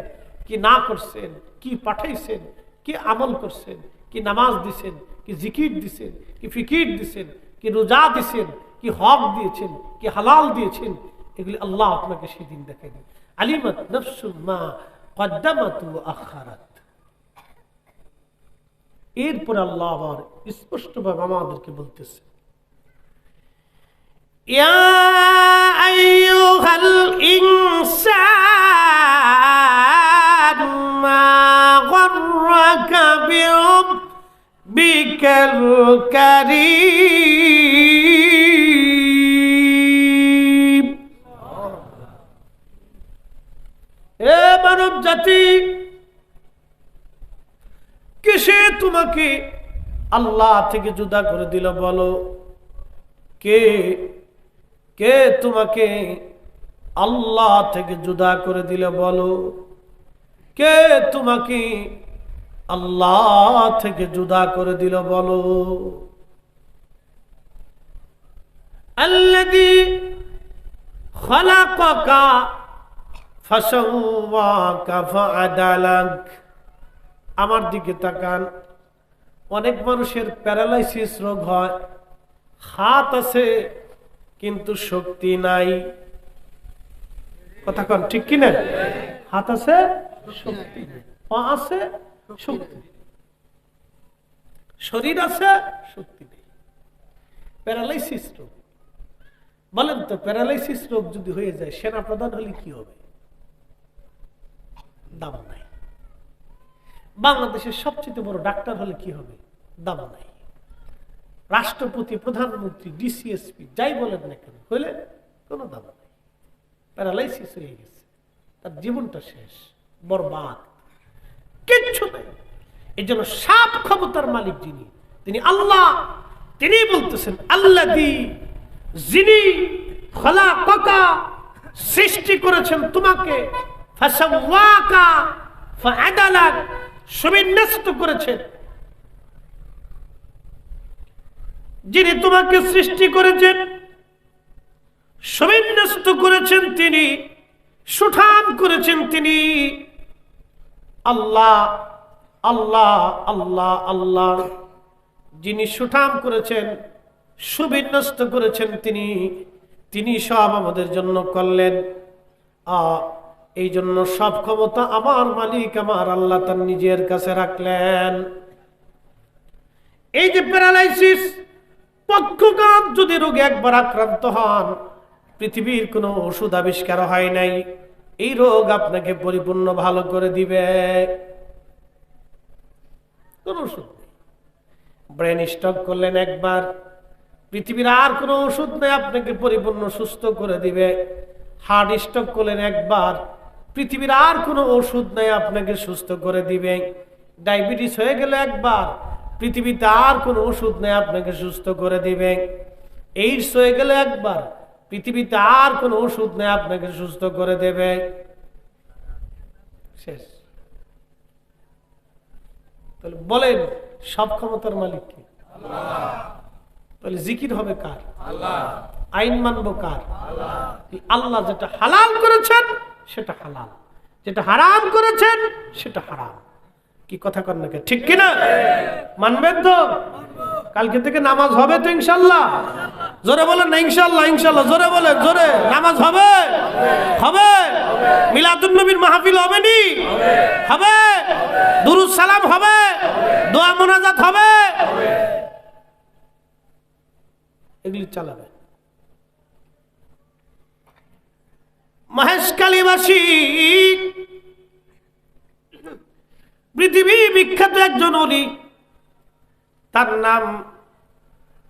কি না করছেন, কি পাঠাইছেন, কি আমল করছেন, কি নামাজ দিছেন, কি জিকির দিছেন, কি ফিকির দিছেন, কি রোজা দিছেন, কি হক দিয়েছেন, কি হালাল দিয়েছেন, এগুলি আল্লাহ আপনাকে সেদিন দেখাই দিবে। আলিমাত নাফসুম মা কদ্দামাত ওয়া আখারাত। এরপর আল্লাহ আবার স্পষ্টভাবে আমাদেরকে বলতেছে, ইয়া আইয়ুহাল ইনসান মা গররাকা বিরাব্বিকাল কারীম। এ মানব জাতি, কিসে তোমাকে আল্লাহ থেকে জুদা করে দিল বলো? কে কে তোমাকে আল্লাহ থেকে জুদা করে দিল বলো? কে তোমাকে আল্লাহ থেকে জুদা করে দিল বলো? আল্লাযী খালাকাকা ফাসাওয়াকা ফাআদালাক। আমার দিকে তাকান, অনেক মানুষের প্যারালাইসিস রোগ হয়, হাত আছে কিন্তু শক্তি নাই। কথা কন ঠিক কিনা? হাত আছে শক্তি নেই, পা আছে শক্তি নেই, শরীর আছে শক্তি নেই। প্যারালাইসিস রোগ। বলেন তো, প্যারালাইসিস রোগ যদি হয়ে যায়, সেনাপ্রধান হলে কি হবে? দাম নাই। বাংলাদেশের সবচেয়ে বড় ডাক্তার হলে কি হবে? দাম নাই। রাষ্ট্রপতি, প্রধানমন্ত্রী, ডিসিএসপি যাই বলেন না কেন, হইলে কোনো দাম নাই। প্যারালাইসিস হয়ে গেছে, তার জীবনটা শেষ, বরবাদ, কিচ্ছু নাই। এই জন্য সব ক্ষমতার মালিক যিনি, তিনি আল্লাহ। তিনি বলতেছেন, আল্লাযী, যিনি খালাকাকা, সৃষ্টি করেছেন তোমাকে, ফাসাওয়াকা ফাআদালাক, সুবিন্যস্ত করেছেন। যিনি তোমাকে সৃষ্টি করেছেন, সুবিন্যস্ত করেছেন তিনি, সুঠাম করেছেন তিনি। আল্লাহ আল্লাহ আল্লাহ আল্লাহ, যিনি সুঠাম করেছেন, সুবিন্যস্ত করেছেন তিনি, তিনি সব আমাদের জন্য করলেন। এই জন্য সব ক্ষমতা আমার মালিক, আমার আল্লাহ তার নিজের কাছে রাখলেন। এই যে প্যারালাইসিস, পক্ষঘাত যদি রোগে একবার আক্রান্ত হন, পৃথিবীর কোনো ওষুধ আবিষ্কার হয় নাই, এই রোগ আপনাকে পরিপূর্ণ ভালো করে দিবে, কোন ওষুধ নেই। ব্রেন স্ট্রোক করলেন একবার, পৃথিবীর আর কোনো ওষুধ নেই আপনাকে পরিপূর্ণ সুস্থ করে দিবে। হার্ট স্ট্রোক করলেন একবার, পৃথিবীর আর কোনো ওষুধ নেই আপনাকে সুস্থ করে দিবে। ডায়াবেটিস হয়ে গেল একবার, পৃথিবীতে আর কোনো ওষুধ নেই আপনাকে সুস্থ করে দিবে। এইডস হয়ে গেল একবার, পৃথিবীতে আর কোনো ওষুধ নেই আপনাকে সুস্থ করে দেবে। শেষ। তাহলে বলেন, সব ক্ষমতার মালিক কে? আল্লাহ। তাহলে জিকির হবে কার? আল্লাহ। আইন মানবো কার? আল্লাহ যেটা হালাল করেছেন সেটা হালাল, যেটা হারাম করেছেন সেটা হারাম। কি কথা কর নাকি, ঠিক কিনা? মানবেন তো? কালকে থেকে নামাজ হবে তো ইনশাল্লাহ? জোরে বলেন না ইনশাল্লাহ। ইনশাল্লাহ জোরে বলেন, জোরে। নামাজ হবে? হবে। মিলাদুন নবীর মাহফিল হবে নি? হবে। দুরুদ সালাম হবে, দোয়া মোনাজাত হবে, এগুলি চালাবে। মহেশখালীবাসী পৃথিবী বিখ্যাত একজন ওলি, তার নাম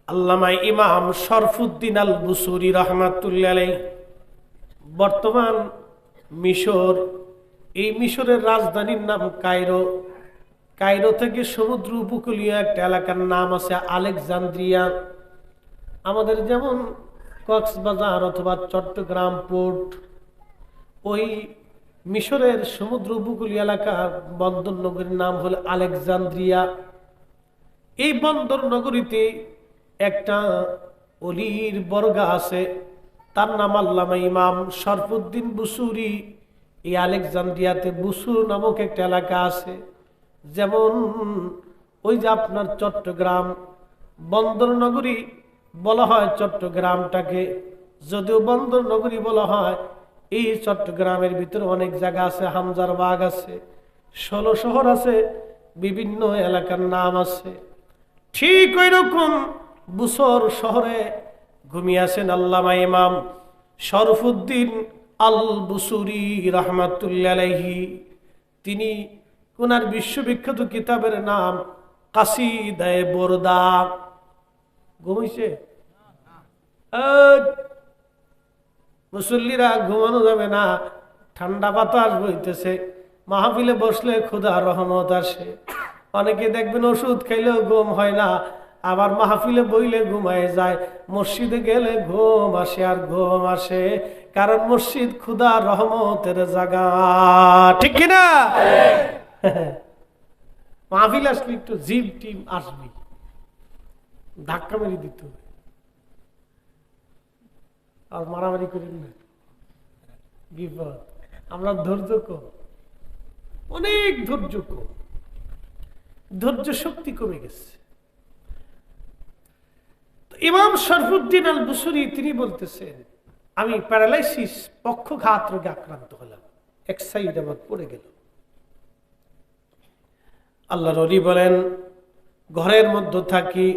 আল্লামা ইমাম শরফুদ্দিন আল বুসুরি রহমাতুল্লাহ আলাইহি। বর্তমান মিশর, এই মিশরের রাজধানীর নাম কায়রো। কায়রো থেকে সমুদ্র উপকূলীয় একটা এলাকার নাম আছে আলেকজান্দ্রিয়া। আমাদের যেমন কক্সবাজার অথবা চট্টগ্রাম পোর্ট, ওই মিশরের সমুদ্র উপকূলীয় এলাকার বন্দর নগরীর নাম হলো আলেকজান্দ্রিয়া। এই বন্দর নগরীতে একটা অলির বর্গা আছে, তার নাম আল্লামা ইমাম শরফুদ্দিন বুসুরি। এই আলেকজান্দ্রিয়াতে বুসুর নামক একটা এলাকা আছে। যেমন ওই যে আপনার চট্টগ্রাম বন্দর নগরী বলা হয় চট্টগ্রামটাকে, যদিও বন্দর নগরী বলা হয়। এই চট্টগ্রামের ভিতরে অনেক জায়গা আছে, হামজার বাগ আছে, 16 শহর আছে, বিভিন্ন এলাকার নাম আছে। ঠিক ওই রকম বুসর শহরে ঘুমিয়ে আছেন আল্লামা ইমাম শরফুদ্দিন আল বুসুরি রহমাতুল্লাহ আলাইহি। তিনি ওনার বিশ্ববিখ্যাত কিতাবের নাম কাসিদায়ে বরদা। ঘুমাইছে? মুসল্লিরা ঘুমানো যাবে না, ঠান্ডা বাতাস বইতেছে, মাহফিলে বসলে খোদা রহমত আসে। অনেকে দেখবেন ওষুধ খাইলেও ঘুম হয় না, আবার মাহফিলে বইলে ঘুমায় যায়। মসজিদে গেলে ঘুম আসে আর ঘুম আসে, কারণ মসজিদ খোদা রহমতের জায়গা, ঠিক কিনা? মাহফিল আসলে একটু জিম টিম আসবি, ধাক্কা মেরে দিতে হবে, আর মারামারি করেন না, বিপদ। আমরা ধৈর্য কম, অনেক ধৈর্য কম, ধৈর্য শক্তি কমে গেছে। ইমাম শরফুদ্দিন আল বুসুরি তিনি বলতেছেন, আমি প্যারালাইসিস পক্ষঘাত রোগে আক্রান্ত হলাম, এক সাইড আমার পড়ে গেল। আল্লাহর ওলি বলেন, ঘরের মধ্যে থাকি,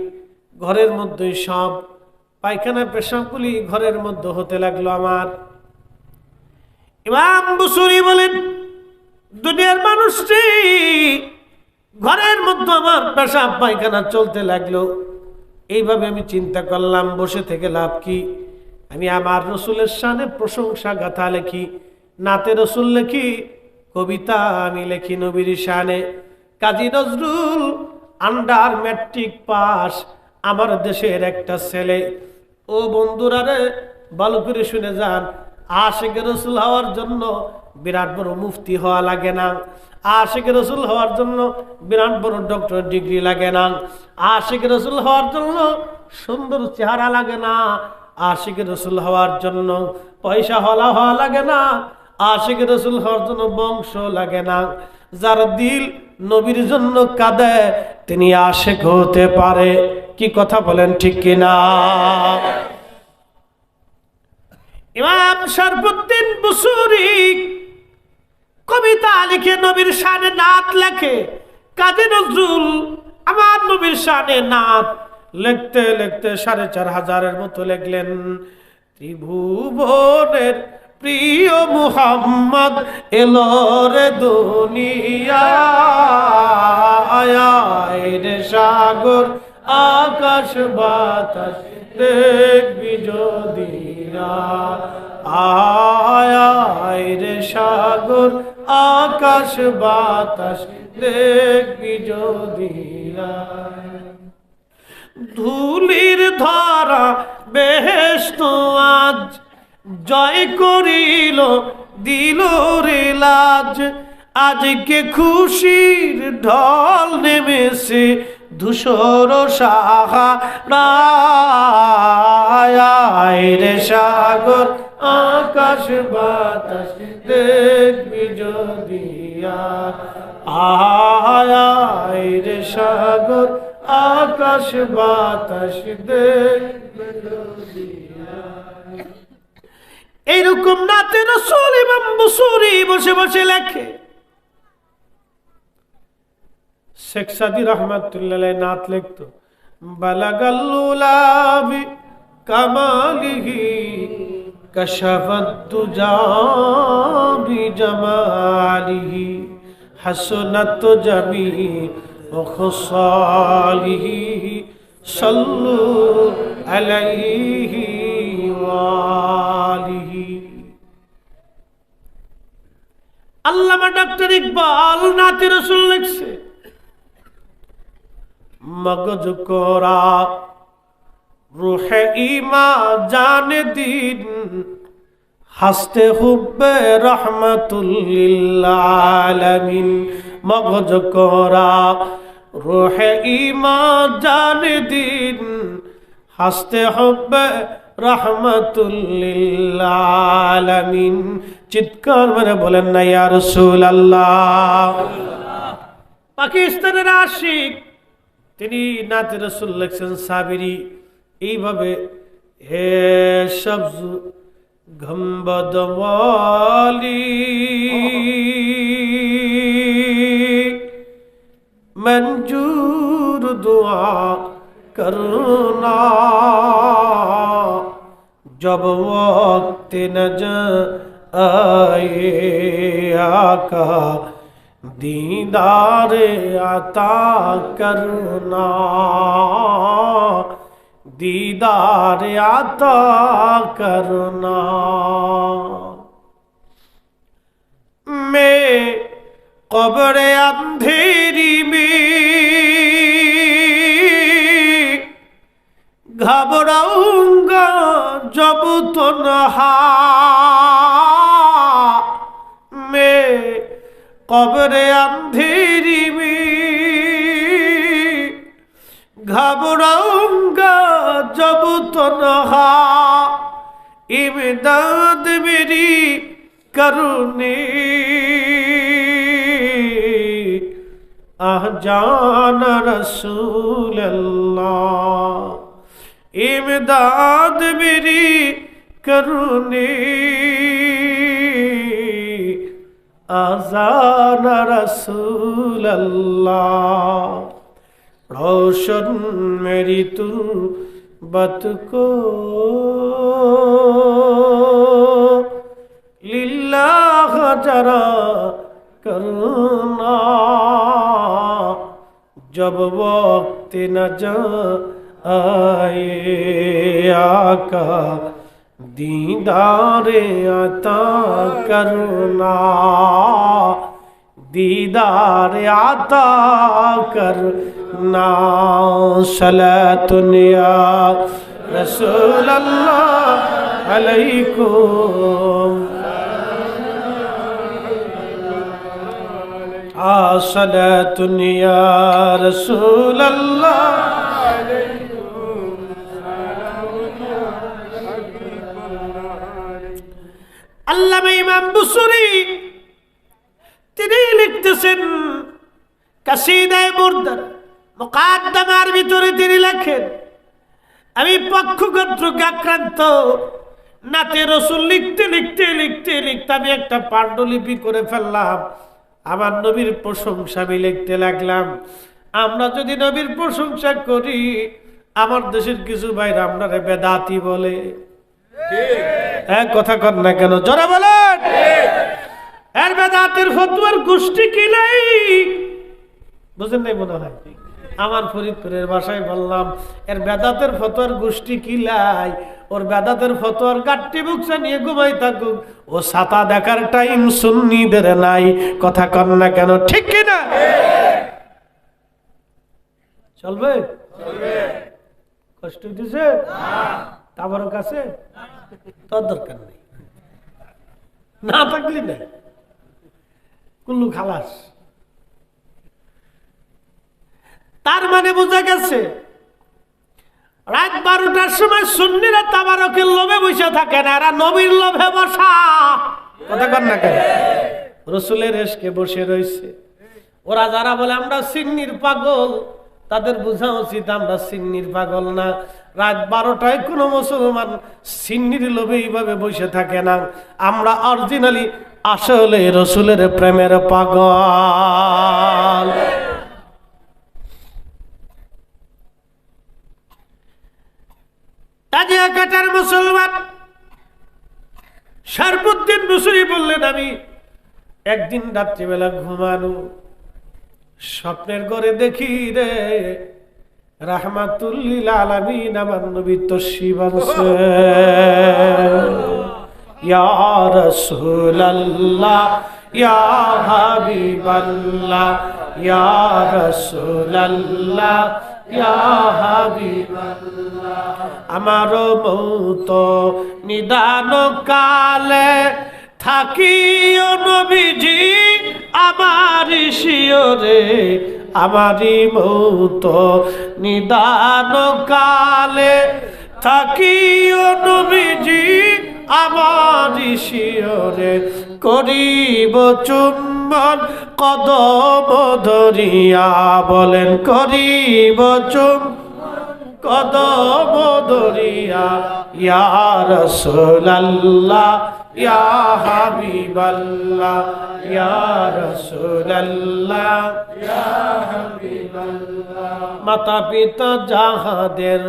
ঘরের মধ্যে সব পায়খানা পেশাবগুলি ঘরের মধ্যে হতে লাগলো আমার। ইমাম বুসুরি বলেন, দুনিয়ার মানুষটি ঘরের মধ্যে আমার পেশাব পায়খানা চলতে লাগলো। এইভাবে আমি চিন্তা করলাম, বসে থেকে লাভ কি? আমি আমার রসুলের শানে প্রশংসা গাথা লেখি, নাতে রসুল লেখি, কবিতা আমি লেখি নবীর শানে। Kazi Nazrul under matric pass, আমার দেশের একটা ছেলে। ও বন্ধুরা রে, ভালো করে শুনে যান, আশিকে রসুল হওয়ার জন্য বিরাট বড় মুফতি হওয়া লাগে না, আশিকে রসুল হওয়ার জন্য বিরাট বড় ডক্টর ডিগ্রি লাগে না, আশিকে রসুল হওয়ার জন্য সুন্দর চেহারা লাগে না, আশিকে রসুল হওয়ার জন্য পয়সা হওয়া লাগে না, আশিকে রসুল হওয়ার জন্য বংশ লাগে না। যার দিল নবীর জন্য কাঁদে তিনি আশিক হতে পারে। কি কথা বলেন, ঠিক কিনা? ইমাম শরফুদ্দিন বুসুরি কবিতা লিখে নবীর শানে নাত লেখে। কাজী নজরুল আমার নবীর শানে নাত লিখতে লিখতে 4500 মতো লিখলেন। ত্রিভুবনের প্রিয় মুহাম্মদ এলো রে দুনিয়ায়, রে সাগর আকাশ বাতাস দেখবি যদি, আয় রে সাগর আকাশ বাতাস দেখবি যদি। ধুলির ধারা বেহেশত আজ জয় করিল দিল রে লাজ, আজকে খুশির ঢল নেমেছে ধূসর সাহারায় রে সাগর আকাশ বাতাস দেখবি যদি আয় রে সাগর আকাশ বাতাস দেখবি যদি এইরকম নাতে রাসূল ইমাম বুসুরি বসে বসে লেখে। শেখ সাদি রহমাতুল্লাহ আলাইহি নাত লিখতো, বালাগাল্লুলাবি কামালিহি কাশাফাত তুজা বিজামালিহি হাসনাত জামি ওখসালিহি সাল্লু আলাইহি ওয়ালিহি। আল্লামা ডক্টর ইকবাল নাতে রাসূল লিখছে, মগজ কোরা রুহে ইমা জানে দিন হাসতে হুব্বে রহমাতুল লিল আলামিন। মগজ কোরা রুহে ইমা জানে দিন হাসতে হুব্বে রহমাতুল লিল আলামিন। চিৎকার মেরে বলেন না ইয়া রাসূলুল্লাহ। পাকিস্তানের আশিক তিনি নাতে রাসূল লিখছেন সাবিরি এইভাবে, হে সবজ গম্বদ ওয়ালি মঞ্জুর দুআ করনা जब वक्त नजर आए आका दीदार अता करना दीदार अता करना। मैं कब्र अंधेरी में घबराऊंगा जब तन्हा, मैं कब्र अंधेरी में घबराऊंगा जब तन्हा, इमदाद मेरी करने आह जाना रसूल अल्लाह, इमदाद मेरी करुणे आज़ान रसूल अल्लाह। रोशन मेरी तुर्बत को लिल्लाह जरा करना, जब वक्त न जा आए आका दीदारे अता करना दीदारे अता करना। सलातुन या रसूल अल्लाह अलैकुम सलातुन या रसूल अल्लाह। আল্লামা ইমাম বুসুরি তিনি লিখতেছেন কাসিদায়ে মুরদার মুকাদ্দামার ভিতরে তিনি লেখেন, আমি পক্ষগত্রক আক্রান্ত নাতে রাসূল লিখতে লিখতে লিখতে লিখতে আমি একটা পাণ্ডুলিপি করে ফেললাম। আমার নবীর প্রশংসা আমি লিখতে লাগলাম। আমরা যদি নবীর প্রশংসা করি, আমার দেশের কিছু ভাইরা আপনারে বেদাতি বলে। এক কথা কর না কেন, জোরে বলেন। এর বেদাতের ফতোয়ার গোষ্ঠী কি নাই বুঝেন নাই মনে হয়। আমার ফরিদপুরের ভাষায় বললাম, এর বেদাতের ফতোয়ার গোষ্ঠী কি লাই, ওর বেদাতের ফতোয়ার গাট্টি বুকসা নিয়ে ঘুমাই থাকুক, ও ছাতা দেখার টাইম সুন্নিদের নাই। কথা কর না কেন, ঠিক কিনা? চলবে চলবে, কষ্ট হইতেছে তাবার কাছে তোর দরকার নেই, না থাকলি না কুল্লু খালাস। তার মানে বোঝা গেছে রাত 12টার সময় সুন্নিরা তাবারকের লোভে বসে থাকে না, এরা নবীর লোভে বসা। কথা কন না কেন? রসুলের এশকে বসে রয়েছে। ওরা যারা বলে আমরা সিন্নির পাগল, তাদের বোঝা উচিত আমরা সিন্নির পাগল না। রাত 12টায় কোনো মুসলমান সিন্নির লোভে এইভাবে বসে থাকে না। আমরা অরিজিনালি আসলে রসুলের প্রেমের পাগল। তাজিয়া কাটার মুসলমান শরফুদ্দিন বুসরি বললেন, আমি একদিন রাত্রিবেলা ঘুমানো স্বপ্নের ঘরে দেখি রে রাহমাতুল লিল আলামিন আমার নবী তশরিফ আনছে। ইয়া রাসূলুল্লাহ ইয়া হাবিবাল্লাহ ইয়া রাসূলুল্লাহ ইয়া হাবিবাল্লাহ। আমার মৌত নিদান কালে থাকিও নবীজি আমার শিয়রে, আমারি মৌত নিদান কালে থাকিও নবীজি আমার শিয়রে। করিব চুম্বন কদম ধরিয়া, বলেন করিব চুম্বন কদম ধরিয়া। ইয়া রাসূলুল্লাহ ইয়া হাবিবাল্লাহ ইয়া রাসূলুল্লাহ ইয়া হাবিবাল্লাহ। মাতা পিতা যাহাদের